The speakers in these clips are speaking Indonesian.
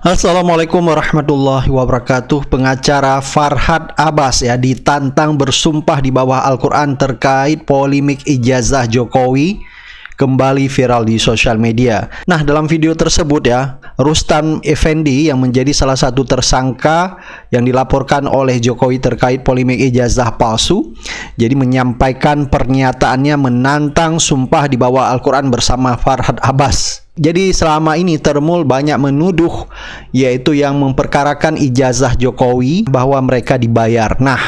Assalamualaikum warahmatullahi wabarakatuh. Pengacara Farhad Abbas ditantang bersumpah di bawah Al-Quran terkait polemik ijazah Jokowi kembali viral di sosial media. Nah, dalam video tersebut Rustam Effendi yang menjadi salah satu tersangka yang dilaporkan oleh Jokowi terkait polemik ijazah palsu, jadi menyampaikan pernyataannya menantang sumpah di bawah Al-Quran bersama Farhad Abbas. Jadi selama ini Termul banyak menuduh, yaitu yang memperkarakan ijazah Jokowi bahwa mereka dibayar. Nah,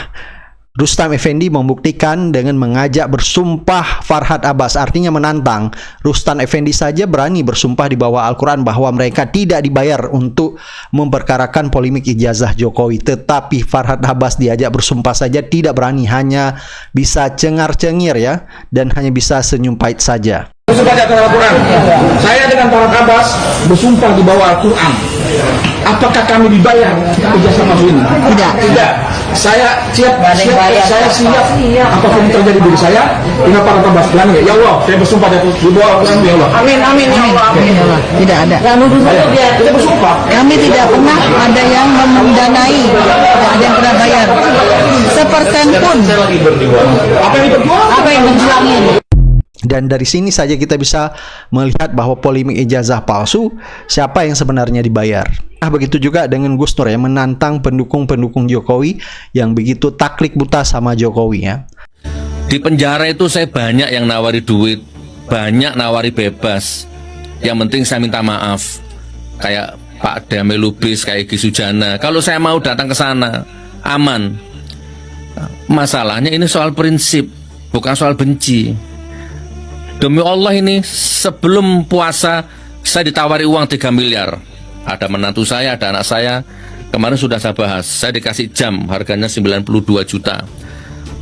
Rustam Effendi membuktikan dengan mengajak bersumpah Farhad Abbas, artinya menantang. Rustam Effendi saja berani bersumpah di bawah Al-Quran bahwa mereka tidak dibayar untuk memperkarakan polemik ijazah Jokowi. Tetapi Farhad Abbas diajak bersumpah saja tidak berani, hanya bisa cengar-cengir dan hanya bisa senyum pahit saja. Bersumpah di atas Al-Quran. Saya dengan Farhad Abbas bersumpah di bawah Al-Quran. Apakah kami dibayar ijazah palsu ini? Tidak. Saya siap. Saya siap. Apapun terjadi diri saya, dengan Farhad Abbas bilang, ya Allah, saya bersumpah di bawah Al-Quran, ya Allah. Amin, amin, ya Allah, amin. Tidak ada. Kita bersumpah. Kami tidak pernah ada yang mendanai, tidak ada yang pernah bayar. Sepersen pun. Apa yang diperjuangkan? Apa yang menjuangin? Dan dari sini saja kita bisa melihat bahwa polemik ijazah palsu, siapa yang sebenarnya dibayar. Nah, begitu juga dengan Gus Nur yang menantang pendukung-pendukung Jokowi yang begitu takluk buta sama Jokowi Di penjara itu saya banyak yang nawari duit, banyak nawari bebas. Yang penting saya minta maaf. Kayak Pak Damai Lubis, kayak Egy Sujana. Kalau saya mau datang ke sana, aman. Masalahnya ini soal prinsip, bukan soal benci. Demi Allah, ini sebelum puasa saya ditawari uang 3 miliar. Ada menantu saya, ada anak saya. Kemarin sudah saya bahas, saya dikasih jam harganya 92 juta.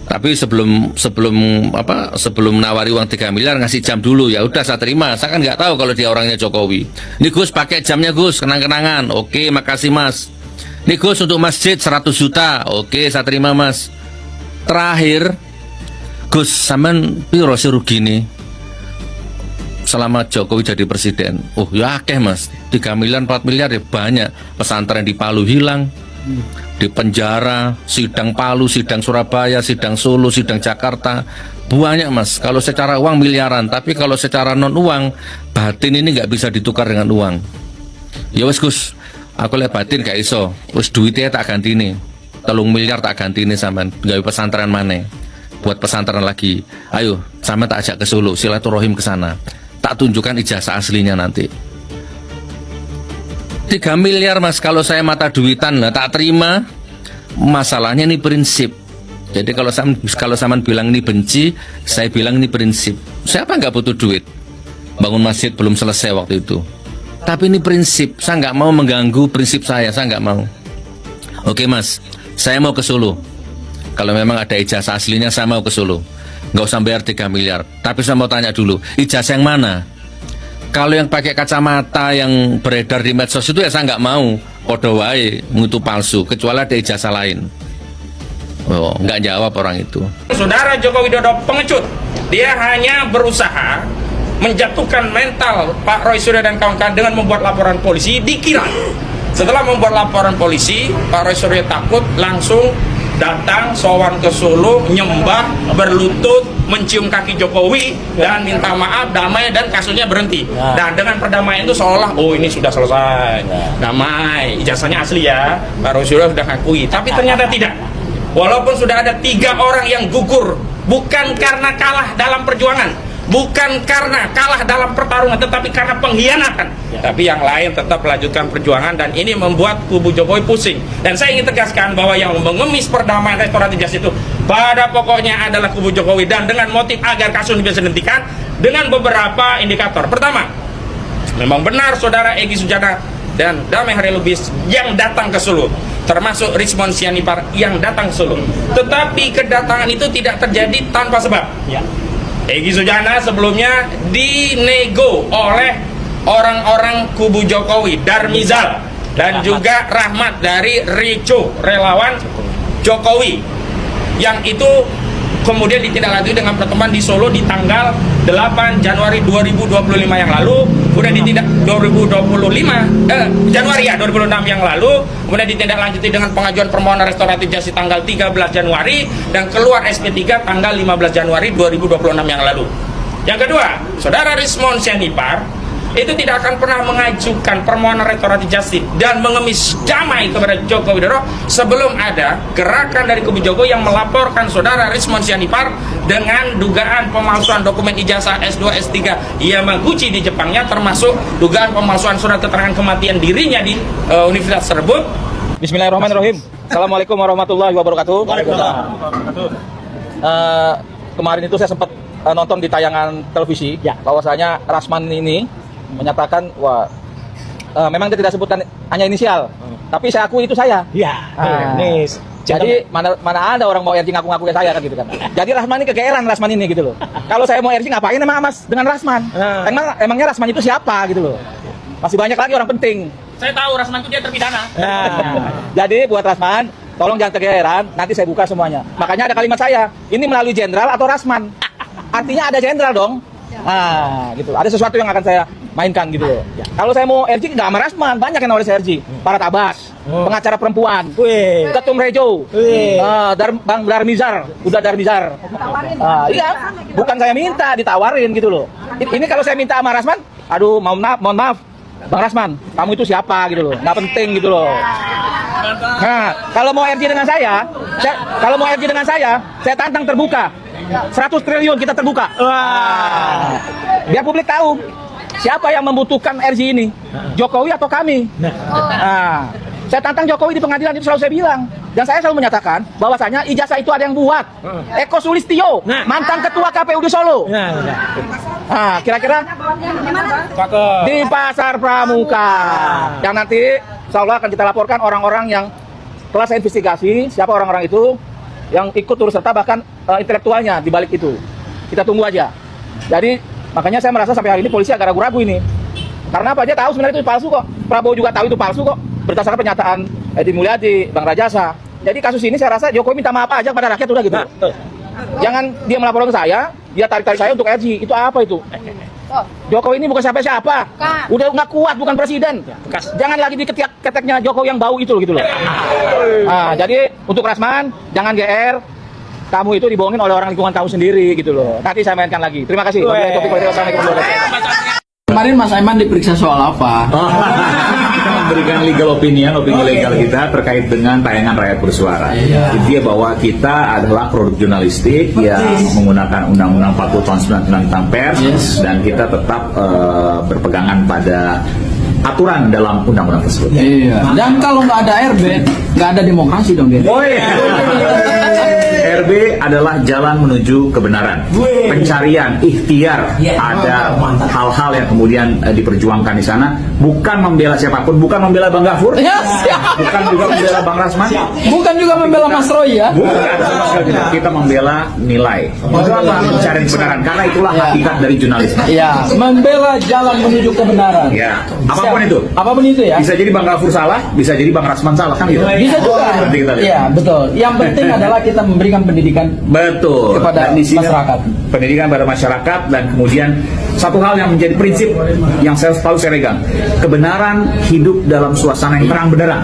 Tapi sebelum nawari uang 3 miliar ngasih jam dulu, ya udah saya terima. Saya kan nggak tahu kalau dia orangnya Jokowi. Ini Gus pakai jamnya Gus, kenang-kenangan. Oke, makasih Mas. Ini Gus untuk masjid 100 juta. Oke, saya terima Mas. Terakhir, Gus sampean piro sih rugi nih selama Jokowi jadi presiden? Oh ya akeh Mas, 3 miliar 4 miliar ya banyak. Pesantren di Palu hilang, di penjara, sidang Palu, sidang Surabaya, sidang Solo, sidang Jakarta, banyak Mas. Kalau secara uang miliaran, tapi kalau secara non uang, batin ini nggak bisa ditukar dengan uang. Ya wes Gus, aku lihat batin gak iso, wes duitnya tak ganti nih, 3 miliar tak ganti nih sampean, gawe pesantren mana? Buat pesantren lagi. Ayo, sampean tak ajak ke Solo, silaturahim ke sana. Tak tunjukkan ijazah aslinya nanti. 3 miliar Mas, kalau saya mata duitan tak terima. Masalahnya ini prinsip. Jadi kalau sampean bilang ini benci, saya bilang ini prinsip. Siapa nggak butuh duit? Bangun masjid belum selesai waktu itu. Tapi ini prinsip, saya nggak mau mengganggu prinsip saya nggak mau. Oke Mas, saya mau ke Solo. Kalau memang ada ijazah aslinya, saya mau ke Solo. Nggak usah bayar 3 miliar. Tapi saya mau tanya dulu, ijazah yang mana? Kalau yang pakai kacamata yang beredar di medsos itu ya saya nggak mau. Podo wae, mutu palsu, kecuali ada ijazah lain. Oh, nggak jawab orang itu. Saudara Joko Widodo pengecut. Dia hanya berusaha menjatuhkan mental Pak Roy Suryo dan kawan-kawan dengan membuat laporan polisi. Dikira setelah membuat laporan polisi, Pak Roy Suryo takut, langsung datang sowan ke Solo, nyembah, berlutut, mencium kaki Jokowi dan minta maaf, damai, dan kasusnya berhenti. Dan dengan perdamaian itu seolah oh ini sudah selesai, damai, ijazahnya asli ya, Pak Roy Suryo sudah akui. Tapi ternyata tidak. Walaupun sudah ada 3 orang yang gugur, bukan karena kalah dalam perjuangan, bukan karena kalah dalam pertarungan, tetapi karena pengkhianatan. Tapi yang lain tetap melanjutkan perjuangan, dan ini membuat kubu Jokowi pusing. Dan saya ingin tegaskan bahwa yang mengemis perdamaian restoratif justice itu pada pokoknya adalah kubu Jokowi, dan dengan motif agar kasus ini bisa dihentikan dengan beberapa indikator. Pertama, memang benar saudara Egy Sujana dan Damai Hari Lubis yang datang ke Solo, termasuk Rizwan Sianipar yang datang ke Solo. Tetapi kedatangan itu tidak terjadi tanpa sebab. Egy Sujana sebelumnya dinego oleh orang-orang kubu Jokowi, Darmizal dan juga Rahmat dari Rico, relawan Jokowi, yang itu kemudian ditindaklanjuti dengan pertemuan di Solo di tanggal 8 8 Januari 2025 yang lalu, kemudian ditindak Januari 2006 yang lalu, kemudian ditindaklanjuti dengan pengajuan permohonan restoratif justice tanggal 13 Januari dan keluar SP3 tanggal 15 Januari 2026 yang lalu. Yang kedua, Saudara Rismond Sianipar itu tidak akan pernah mengajukan permohonan restoratif justice dan mengemis damai kepada Joko Widodo sebelum ada gerakan dari kubu Jokowi yang melaporkan Saudara Rismond Sianipar dengan dugaan pemalsuan dokumen ijazah S2 S3 Yamaguchi di Jepangnya, termasuk dugaan pemalsuan surat keterangan kematian dirinya di universitas tersebut. Bismillahirrahmanirrahim. Assalamualaikum warahmatullahi wabarakatuh. Kemarin itu saya sempat nonton di tayangan televisi bahwasanya Rasman ini menyatakan memang dia tidak sebutkan hanya inisial, tapi saya akui itu saya. Jadi mana ada orang mau RJ ngaku-ngaku ke saya kan gitu kan. Jadi Rasman ini kegeeran Rasman ini gitu loh. Kalau saya mau RJ ngapain emang Mas dengan Rasman? Emangnya Rasman itu siapa gitu loh. Masih banyak lagi orang penting. Saya tahu Rasman itu dia terpidana. Jadi buat Rasman, tolong jangan kegeeran, nanti saya buka semuanya. Makanya ada kalimat saya, ini melalui jenderal atau Rasman. Artinya ada jenderal dong. Nah, gitu. Ada sesuatu yang akan saya mainkan gitu loh. Kalau saya mau RJ nggak sama Rasman, banyak yang nawarin saya RJ. Para Tabas, pengacara perempuan, Ketum Rejo, Bang Darmizar, udah Darmizar. Iya, bukan saya minta, ditawarin gitu loh. Ini kalau saya minta sama Rasman, aduh mohon maaf, Bang Rasman, kamu itu siapa gitu loh, nggak penting gitu loh. Nah, kalau mau RJ dengan saya tantang terbuka. 100 triliun kita terbuka. Biar publik tahu siapa yang membutuhkan RJ ini, Jokowi atau kami. Saya tantang Jokowi di pengadilan, itu selalu saya bilang, dan saya selalu menyatakan bahwasanya ijazah itu ada yang buat. Eko Sulistyo, mantan ketua KPU di Solo. Kira-kira di Pasar Pramuka, yang nanti insya Allah akan kita laporkan orang-orang yang telah saya investigasi, siapa orang-orang itu yang ikut turut serta, bahkan intelektualnya di balik itu. Kita tunggu aja. Jadi makanya saya merasa sampai hari ini polisi agak ragu-ragu ini. Karena apa? Dia tahu sebenarnya itu palsu kok. Prabowo juga tahu itu palsu kok, berdasarkan pernyataan Edi Mulyadi, Bang Rajasa. Jadi kasus ini saya rasa Jokowi minta maaf aja kepada rakyat, udah gitu. Jangan dia melaporkan ke saya, dia tarik-tarik saya untuk RJ. Itu apa itu? Jokowi ini bukan siapa-siapa. Udah nggak kuat, bukan presiden. Jangan lagi diketek-keteknya Jokowi yang bau itu gitu loh. Jadi untuk Rasman, jangan GR. Kamu itu dibohongin oleh orang lingkungan kamu sendiri gitu loh. Nanti saya mainkan lagi. Terima kasih. Kemarin Mas Aiman diperiksa soal apa? Kita memberikan legal opinion, opini legal kita terkait dengan tayangan Rakyat Bersuara. Intinya bahwa kita adalah produk jurnalistik yang menggunakan Undang-Undang 40 tahun 99 tentang pers, dan kita tetap berpegangan pada aturan dalam undang-undang tersebut. Dan kalau nggak ada RB, nggak ada demokrasi dong, Gen. RB adalah jalan menuju kebenaran, pencarian, ikhtiar. Ada hal-hal yang kemudian diperjuangkan di sana, bukan membela siapapun, bukan membela Bang Gafur, bukan juga membela Bang Rasman, Bukan juga membela Mas Roy ya. bukan sama sekali tidak. Kita membela nilai, mencari kebenaran, karena itulah hakikat dari jurnalisme. Membela jalan menuju kebenaran. Apapun itu. Apapun itu ya. Bisa jadi Bang Gafur salah, bisa jadi Bang Rasman salah, kan gitu. Bisa juga. Nanti kita lihat. Iya, betul. Yang penting adalah kita memberikan pendidikan kepada Dan di sini masyarakat. Pendidikan pada masyarakat, dan kemudian satu hal yang menjadi prinsip yang saya pegang, kebenaran hidup dalam suasana yang terang benderang,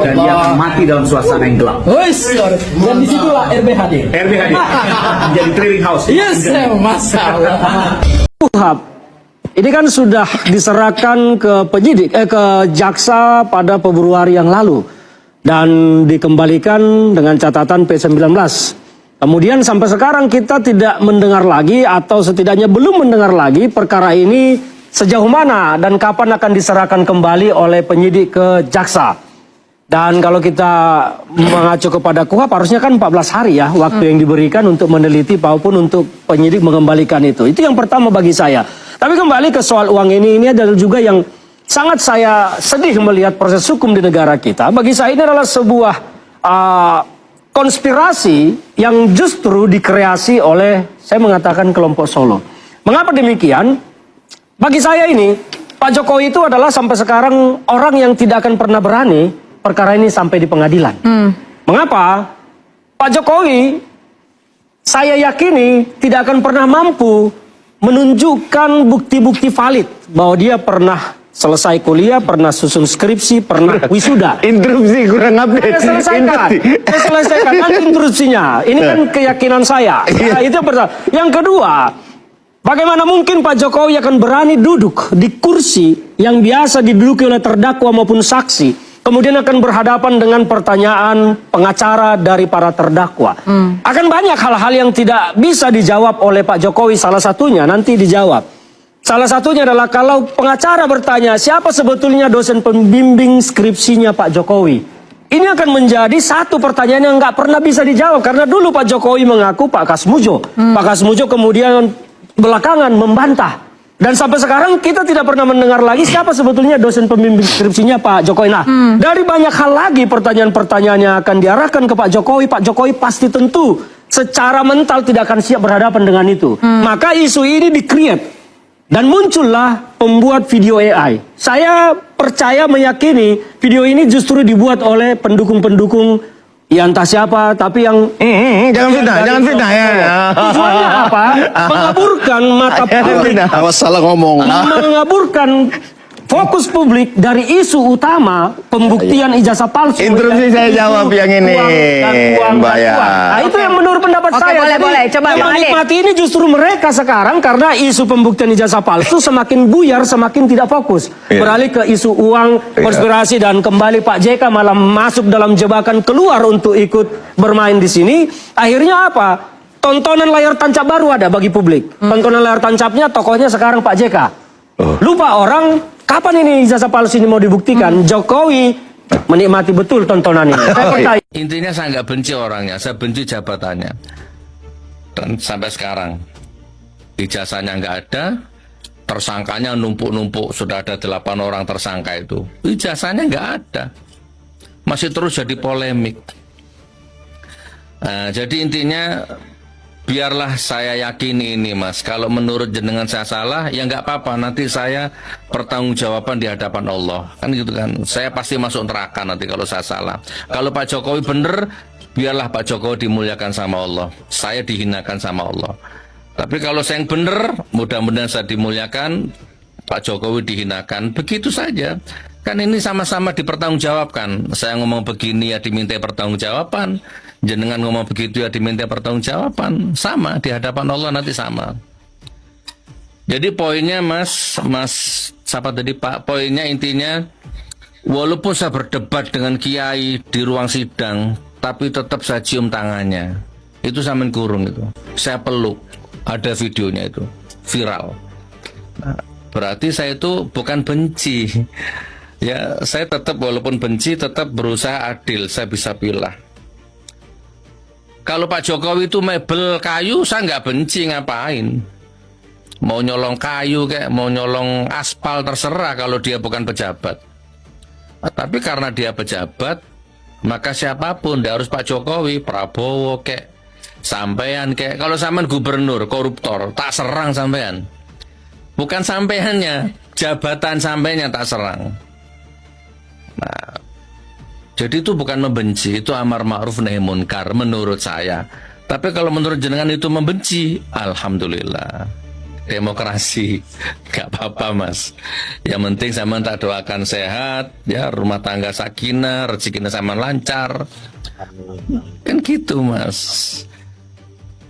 dan dia akan mati dalam suasana yang gelap. Dan disitulah RB hadir. RB hadir menjadi clearing house. Masalah. Ini kan sudah diserahkan ke penyidik, ke jaksa pada Februari yang lalu, dan dikembalikan dengan catatan P19. Kemudian sampai sekarang kita tidak mendengar lagi, atau setidaknya belum mendengar lagi perkara ini sejauh mana dan kapan akan diserahkan kembali oleh penyidik ke jaksa. Dan kalau kita mengacu kepada KUHP, harusnya kan 14 hari ya waktu yang diberikan untuk meneliti maupun untuk penyidik mengembalikan itu. Itu yang pertama bagi saya. Tapi kembali ke soal uang ini adalah juga yang sangat saya sedih melihat proses hukum di negara kita. Bagi saya ini adalah sebuah konspirasi yang justru dikreasi oleh, saya mengatakan, kelompok Solo. Mengapa demikian? Bagi saya ini, Pak Jokowi itu adalah sampai sekarang orang yang tidak akan pernah berani perkara ini sampai di pengadilan. Mengapa? Pak Jokowi, saya yakini tidak akan pernah mampu menunjukkan bukti-bukti valid bahwa dia pernah selesai kuliah, pernah susun skripsi, pernah wisuda. Interupsi kurang update. Saya selesaikan nanti interupsinya. Ini kan keyakinan saya. Nah, itu yang pertama. Yang kedua, bagaimana mungkin Pak Jokowi akan berani duduk di kursi yang biasa diduduki oleh terdakwa maupun saksi, kemudian akan berhadapan dengan pertanyaan pengacara dari para terdakwa. Akan banyak hal-hal yang tidak bisa dijawab oleh Pak Jokowi. Salah satunya nanti dijawab. Salah satunya adalah kalau pengacara bertanya, siapa sebetulnya dosen pembimbing skripsinya Pak Jokowi? Ini akan menjadi satu pertanyaan yang nggak pernah bisa dijawab. Karena dulu Pak Jokowi mengaku Pak Kasmujo. Pak Kasmujo kemudian belakangan membantah. Dan sampai sekarang kita tidak pernah mendengar lagi siapa sebetulnya dosen pembimbing skripsinya Pak Jokowi. Nah, dari banyak hal lagi pertanyaan-pertanyaan yang akan diarahkan ke Pak Jokowi pasti tentu secara mental tidak akan siap berhadapan dengan itu. Maka isu ini di-create. Dan muncullah pembuat video AI. Saya percaya meyakini video ini justru dibuat oleh pendukung-pendukung ya entah siapa, tapi yang jangan fitnah ya. Tujuannya apa? Mengaburkan mata publik. Awas salah ngomong. Mengaburkan fokus publik dari isu utama pembuktian ijazah palsu. Interupsi saya jawab yang ini, Mbak ya. Nah, itu yang menurut pendapat saya. Boleh. Coba yang menikmati ini justru mereka sekarang karena isu pembuktian ijazah palsu semakin buyar, semakin tidak fokus. Beralih ke isu uang, konspirasi, dan kembali Pak JK malah masuk dalam jebakan keluar untuk ikut bermain di sini. Akhirnya apa? Tontonan layar tancap baru ada bagi publik. Tontonan layar tancapnya tokohnya sekarang Pak JK. Lupa orang. Kapan ini ijazah palsu ini mau dibuktikan? Jokowi menikmati betul tontonan ini. Saya percaya. Intinya saya nggak benci orangnya, saya benci jabatannya. Dan sampai sekarang ijazahnya nggak ada, tersangkanya numpuk-numpuk, sudah ada 8 orang tersangka itu. Ijazahnya nggak ada, masih terus jadi polemik. Nah, jadi intinya biarlah saya yakini ini, Mas. Kalau menurut jenengan saya salah, ya nggak apa-apa. Nanti saya pertanggungjawaban di hadapan Allah. Kan gitu kan. Saya pasti masuk neraka nanti kalau saya salah. Kalau Pak Jokowi bener, biarlah Pak Jokowi dimuliakan sama Allah. Saya dihinakan sama Allah. Tapi kalau saya yang bener, mudah-mudahan saya dimuliakan, Pak Jokowi dihinakan. Begitu saja. Kan ini sama-sama dipertanggungjawabkan. Saya ngomong begini ya diminta pertanggungjawaban. Jenengan ngomong begitu ya diminta pertanggungjawaban. Sama di hadapan Allah nanti sama. Jadi poinnya Mas siapa tadi Pak? Poinnya intinya walaupun saya berdebat dengan kiai di ruang sidang, tapi tetap saya cium tangannya. Itu sampean kurung itu. Saya peluk. Ada videonya itu viral. Nah, berarti saya itu bukan benci. Ya, saya tetap walaupun benci tetap berusaha adil. Saya bisa pilih. Kalau Pak Jokowi itu mebel kayu, saya nggak benci, ngapain. Mau nyolong kayu kayak, mau nyolong aspal terserah kalau dia bukan pejabat. Nah, tapi karena dia pejabat, maka siapapun, dia harus Pak Jokowi, Prabowo kayak, sampean kayak. Kalau sampean gubernur, koruptor, tak serang sampean. Bukan sampeannya, jabatan sampeannya tak serang. Nah, jadi itu bukan membenci, itu amar ma'ruf nahi munkar menurut saya. Tapi kalau menurut jenengan itu membenci, alhamdulillah. Demokrasi, gak apa-apa Mas. Yang penting sama tak doakan sehat, ya rumah tangga sakinah, rezekinya sama lancar. Kan gitu Mas.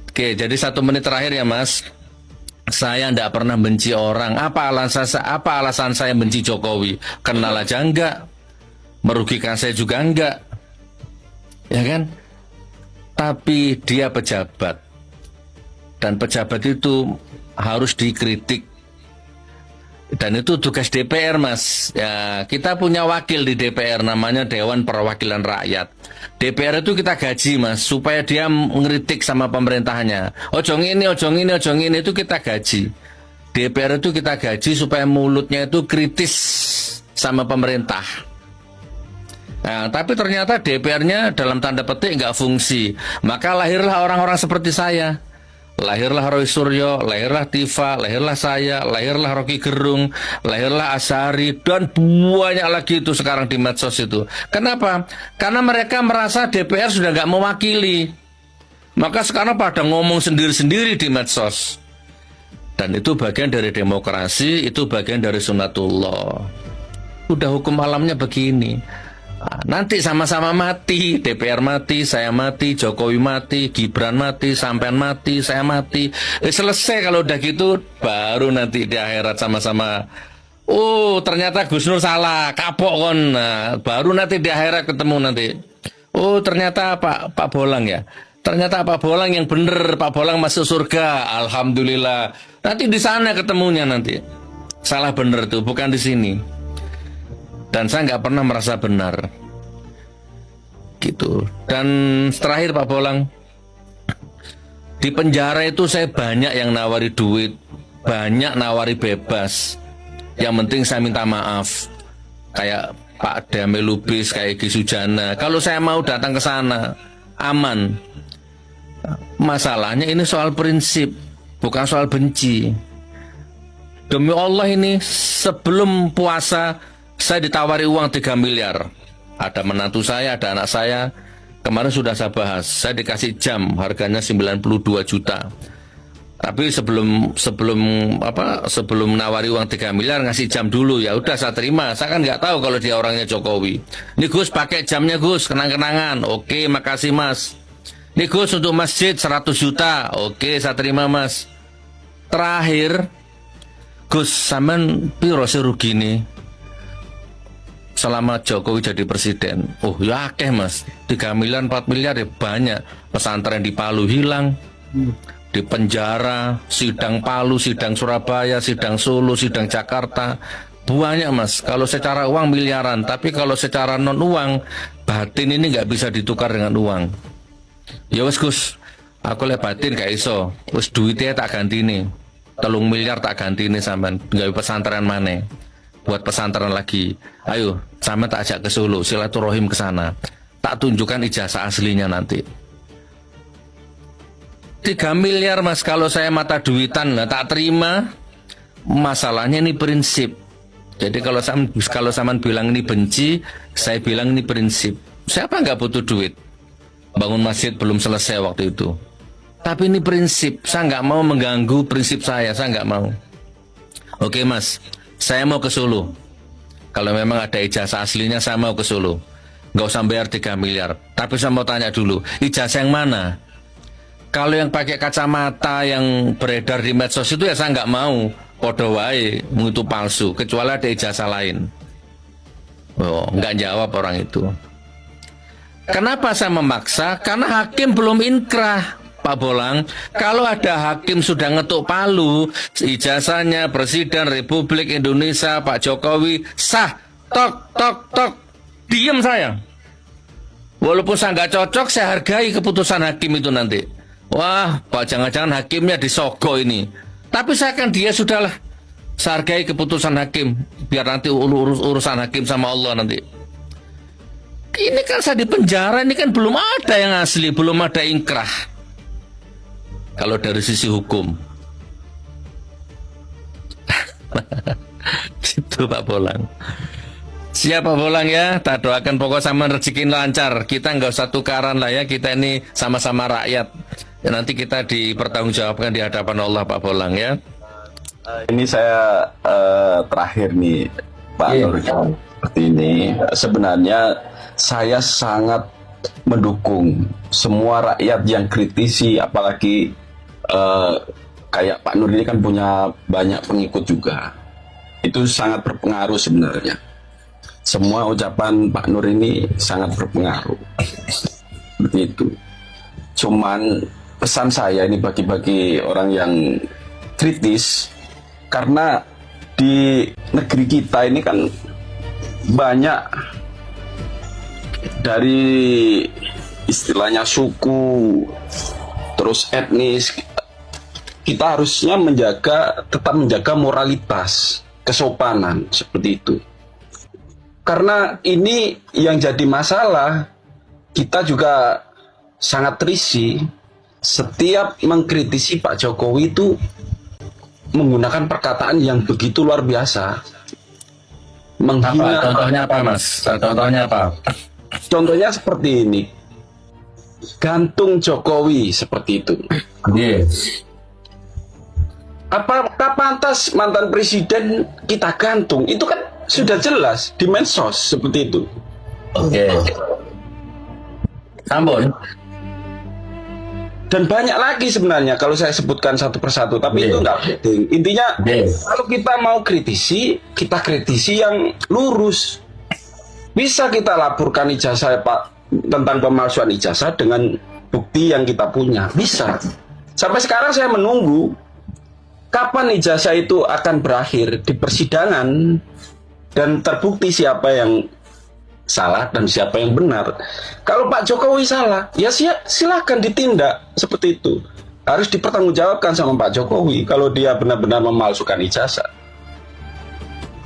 Oke, jadi 1 menit terakhir ya Mas. Saya tidak pernah benci orang. Apa alasan saya benci Jokowi? Kenal aja enggak. Merugikan saya juga enggak, ya kan? Tapi dia pejabat, dan pejabat itu harus dikritik, dan itu tugas DPR Mas. Ya, kita punya wakil di DPR namanya Dewan Perwakilan Rakyat. DPR itu kita gaji Mas, supaya dia mengkritik sama pemerintahnya. Ojong ini itu kita gaji. DPR itu kita gaji supaya mulutnya itu kritis sama pemerintah. Nah, tapi ternyata DPR-nya dalam tanda petik nggak fungsi. Maka lahirlah orang-orang seperti saya. Lahirlah Roy Suryo, lahirlah Tifa, lahirlah saya, lahirlah Rocky Gerung, lahirlah Asari, dan banyak lagi itu sekarang di medsos itu. Kenapa? Karena mereka merasa DPR sudah nggak mewakili. Maka sekarang pada ngomong sendiri-sendiri di medsos. Dan itu bagian dari demokrasi, itu bagian dari sunatullah. Udah hukum alamnya begini. Nah, nanti sama-sama mati, DPR mati, saya mati, Jokowi mati, Gibran mati, sampean mati, saya mati. Selesai kalau udah gitu, baru nanti di akhirat sama-sama. Oh, ternyata Gus Nur salah, kapok kon. Nah, baru nanti di akhirat ketemu nanti. Oh, ternyata Pak Bolang ya. Ternyata Pak Bolang yang bener, Pak Bolang masuk surga. Alhamdulillah. Nanti di sana ketemunya nanti. Salah bener tuh, bukan di sini. Dan saya nggak pernah merasa benar. Gitu. Dan terakhir Pak Bolang, di penjara itu saya banyak yang nawari duit, banyak nawari bebas. Yang penting saya minta maaf. Kayak Pak Damai Lubis, kayak Egy Sujana. Kalau saya mau datang ke sana, aman. Masalahnya ini soal prinsip, bukan soal benci. Demi Allah ini sebelum puasa saya ditawari uang 3 miliar. Ada menantu saya, ada anak saya. Kemarin sudah saya bahas, saya dikasih jam harganya 92 juta. Tapi sebelum nawari uang 3 miliar ngasih jam dulu, ya udah saya terima. Saya kan nggak tahu kalau dia orangnya Jokowi. Ini Gus pakai jamnya Gus, kenang-kenangan. Oke, makasih Mas. Ini Gus untuk masjid 100 juta. Oke, saya terima Mas. Terakhir, Gus, sampean piro sih rugi nih selama Jokowi jadi presiden? Oh ya akeh Mas, 3 miliar 4 miliar ya banyak. Pesantren di Palu hilang, di penjara, sidang Palu, sidang Surabaya, sidang Solo, sidang Jakarta, banyak Mas. Kalau secara uang miliaran, tapi kalau secara non uang, batin ini nggak bisa ditukar dengan uang. Ya wes Gus, aku lihat batin gak iso. Wes duitnya tak ganti nih, 3 miliar tak ganti nih sampean. Gawe pesantren mana? Buat pesantren lagi. Ayo, sampean tak ajak ke Solo, silaturahim ke sana. Tak tunjukkan ijazah aslinya nanti. 3 miliar Mas, kalau saya mata duitan lah tak terima. Masalahnya ini prinsip. Jadi kalau sampean bilang ini benci, saya bilang ini prinsip. Siapa nggak butuh duit? Bangun masjid belum selesai waktu itu. Tapi ini prinsip, saya nggak mau mengganggu prinsip saya nggak mau. Oke Mas, saya mau ke Solo. Kalau memang ada ijazah aslinya, saya mau ke Solo. Nggak usah bayar 3 miliar. Tapi saya mau tanya dulu, ijazah yang mana? Kalau yang pakai kacamata yang beredar di medsos itu ya saya nggak mau. Podo wae, itu palsu. Kecuali ada ijazah lain. Oh, nggak jawab orang itu. Kenapa saya memaksa? Karena hakim belum inkrah, Pak Bolang. Kalau ada hakim sudah ngetuk palu, ijazahnya Presiden Republik Indonesia Pak Jokowi sah, tok tok tok, diem saya. Walaupun saya nggak cocok, saya hargai keputusan hakim itu nanti. Wah, Pak, jangan-jangan hakimnya disogok ini. Tapi saya kan dia sudahlah, saya hargai keputusan hakim. Biar nanti urusan hakim sama Allah nanti. Ini kan saya di penjara, ini kan belum ada yang asli, belum ada inkrah. Kalau dari sisi hukum. Itu Pak Bolang. Siap Pak Bolang ya, tak doakan pokok sama rezekin lancar. Kita nggak usah tukaran lah ya, kita ini sama-sama rakyat. Ya, nanti kita dipertanggungjawabkan di hadapan Allah Pak Bolang ya. Ini saya terakhir nih Pak Nur, seperti ini. Sebenarnya saya sangat mendukung semua rakyat yang kritisi, apalagi kayak Pak Nur ini kan punya banyak pengikut juga. Itu sangat berpengaruh sebenarnya. Semua ucapan Pak Nur ini sangat berpengaruh. Seperti itu. Cuman pesan saya ini bagi orang yang kritis, karena di negeri kita ini kan banyak dari istilahnya suku, terus etnis. Kita harusnya tetap menjaga moralitas, kesopanan, seperti itu. Karena ini yang jadi masalah, kita juga sangat risih setiap mengkritisi Pak Jokowi itu menggunakan perkataan yang begitu luar biasa. Menghina. Contohnya apa Mas? Contohnya apa? Contohnya seperti ini. Gantung Jokowi, seperti itu. Yes. Apakah pantas mantan presiden kita gantung? Itu kan sudah jelas di medsos seperti itu. Oke. Sampun. Dan banyak lagi sebenarnya kalau saya sebutkan satu persatu, tapi itu nggak penting. Intinya kalau kita mau kritisi, kita kritisi yang lurus. Bisa kita laporkan ijazah Pak tentang pemalsuan ijazah dengan bukti yang kita punya. Bisa. Sampai sekarang saya menunggu kapan ijazah itu akan berakhir di persidangan dan terbukti siapa yang salah dan siapa yang benar. Kalau Pak Jokowi salah, ya silahkan ditindak seperti itu. Harus dipertanggungjawabkan sama Pak Jokowi kalau dia benar-benar memalsukan ijazah.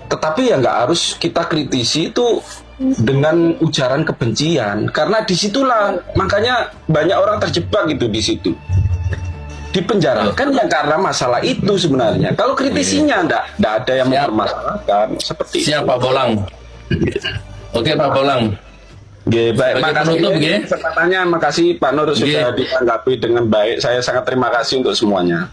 Tetapi ya nggak harus kita kritisi itu dengan ujaran kebencian, karena disitulah makanya banyak orang terjebak gitu di situ. Dipenjarakan ya karena masalah itu sebenarnya. Kalau kritisinya nggak ada yang mempermasalahkan seperti Siap Pak Bolang. Oke Pak Bolang. Baik, makasih kesempatannya, makasih Pak Nur sudah ditanggapi dengan baik. Saya sangat terima kasih untuk semuanya.